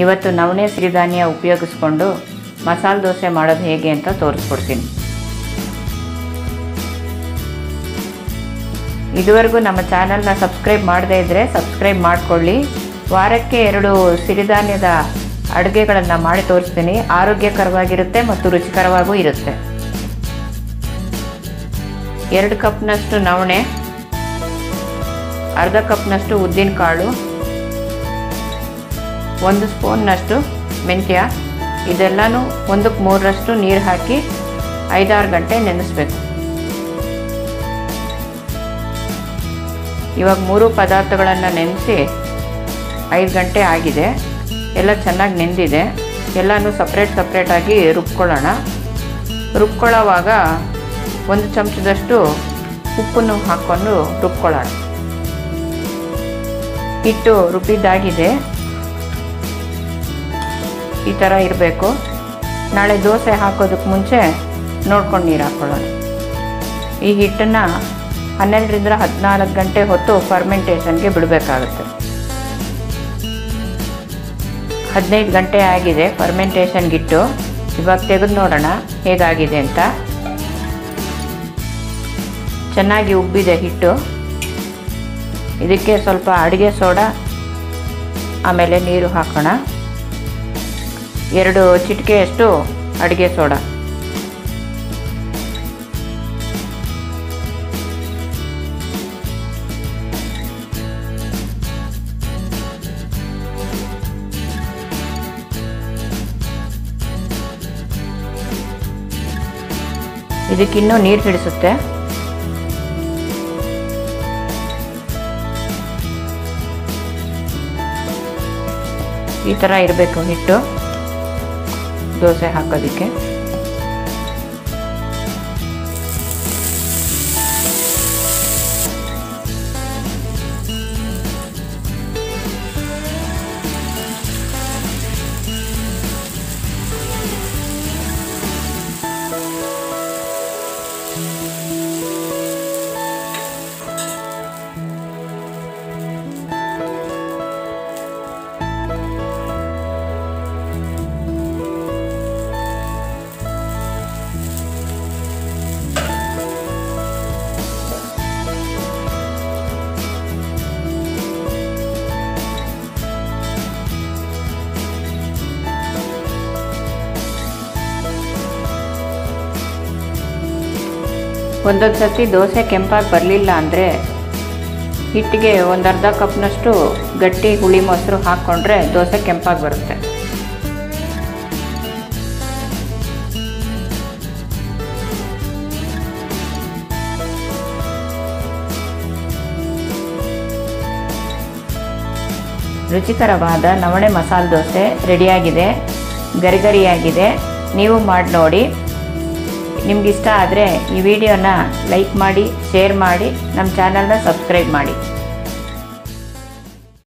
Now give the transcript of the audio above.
ಇವತ್ತು ನವಣೆ ಸಿರಿಧಾನ್ಯ ಉಪಯೋಗಿಸ್ಕೊಂಡು ಮಸಾಲೆ ದೋಸೆ ಮಾಡೋದು ಹೇಗೆ ಅಂತ ತೋರಿಸ್ಕೊಡ್ತೀನಿ. ಇದುವರೆಗೂ ನಮ್ಮ ಚಾನಲ್ನ ಸಬ್ಸ್ಕ್ರೈಬ್ ಮಾಡದೇ ಇದ್ದರೆ ಸಬ್ಸ್ಕ್ರೈಬ್ ಮಾಡಿಕೊಳ್ಳಿ. ವಾರಕ್ಕೆ 2 ಸಿರಿಧಾನ್ಯದ ಅಡುಗೆಗಳನ್ನು ಮಾಡಿ ತೋರಿಸ್ತೀನಿ. ಆರೋಗ್ಯಕರವಾಗಿರುತ್ತೆ ಮತ್ತು ರುಚಿಕರವಾಗೂ ಇರುತ್ತೆ. 2 ಕಪ್ನಷ್ಟು ನವಣೆ, ಅರ್ಧ ಕಪ್ನಷ್ಟು ಉದ್ದಿನ ಕಾಳು, 1 ಸ್ಪೂನ್ನಷ್ಟು ಮೆಂತ್ಯ, ಇದೆಲ್ಲನೂ 1/3 ನೀರು ಹಾಕಿ 5-6 ಗಂಟೆ ನೆನೆಸಬೇಕು. ಇವಾಗ 3 ಪದಾರ್ಥಗಳನ್ನು ನೆನೆಸಿ 5 ಗಂಟೆ ಆಗಿದೆ. ಎಲ್ಲ ಚೆನ್ನಾಗಿ ನೆಂದಿದೆ. ಎಲ್ಲನೂ ಸಪ್ರೇಟಾಗಿ ರುಬ್ಕೊಳ್ಳೋಣ. ರುಬ್ಕೊಳ್ಳೋವಾಗ 1 ಚಮಚದಷ್ಟು ಉಪ್ಪನ್ನು ಹಾಕ್ಕೊಂಡು ರುಬ್ಕೊಳ್ಳೋಣ. ಹಿಟ್ಟು ರುಬ್ಬಿದ್ದಾಗಿದೆ. ಈ ಥರ ಇರಬೇಕು. ನಾಳೆ ದೋಸೆ ಹಾಕೋದಕ್ಕೆ ಮುಂಚೆ ನೋಡ್ಕೊಂಡು ನೀರು ಹಾಕ್ಕೊಳ್ಳೋಣ. ಈ ಹಿಟ್ಟನ್ನು 12ರಿಂದ 14 ಗಂಟೆ ಹೊತ್ತು ಫರ್ಮೆಂಟೇಷನ್ಗೆ ಬಿಡಬೇಕಾಗುತ್ತೆ. 15 ಗಂಟೆ ಆಗಿದೆ ಫರ್ಮೆಂಟೇಷನ್ಗಿಟ್ಟು. ಇವಾಗ ತೆಗೆದು ನೋಡೋಣ ಹೇಗಾಗಿದೆ ಅಂತ. ಚೆನ್ನಾಗಿ ಉಬ್ಬಿದೆ ಹಿಟ್ಟು. ಇದಕ್ಕೆ ಸ್ವಲ್ಪ ಅಡುಗೆ ಸೋಡಾ, ಆಮೇಲೆ ನೀರು ಹಾಕೋಣ. 2 ಚಿಟಿಕೆಯಷ್ಟು ಅಡುಗೆ ಸೋಡಾ. ಇದಕ್ಕಿನ್ನೂ ನೀರು ಹಿಡಿಸುತ್ತೆ. ಈ ಥರ ಇರಬೇಕು ಹಿಟ್ಟು ದೋಸೆ ಹಾಕೋದಕ್ಕೆ. ಒಂದೊಂದು ಸರ್ತಿ ದೋಸೆ ಕೆಂಪಾಗಿ ಬರಲಿಲ್ಲ ಅಂದರೆ ಹಿಟ್ಟಿಗೆ 1/2 ಕಪ್ನಷ್ಟು ಗಟ್ಟಿ ಹುಳಿ ಮೊಸರು ಹಾಕ್ಕೊಂಡ್ರೆ ದೋಸೆ ಕೆಂಪಾಗಿ ಬರುತ್ತೆ. ರುಚಿಕರವಾದ ನವಣೆ ಮಸಾಲೆ ದೋಸೆ ರೆಡಿಯಾಗಿದೆ. ಗರಿಗರಿಯಾಗಿದೆ. ನೀವು ಮಾಡಿ ನೋಡಿ. ನಿಮಗಿಷ್ಟ ಆದರೆ ಈ ವಿಡಿಯೋನ ಲೈಕ್ ಮಾಡಿ, ಶೇರ್ ಮಾಡಿ, ನಮ್ಮ ಚಾನಲ್ನ ಸಬ್ಸ್ಕ್ರೈಬ್ ಮಾಡಿ.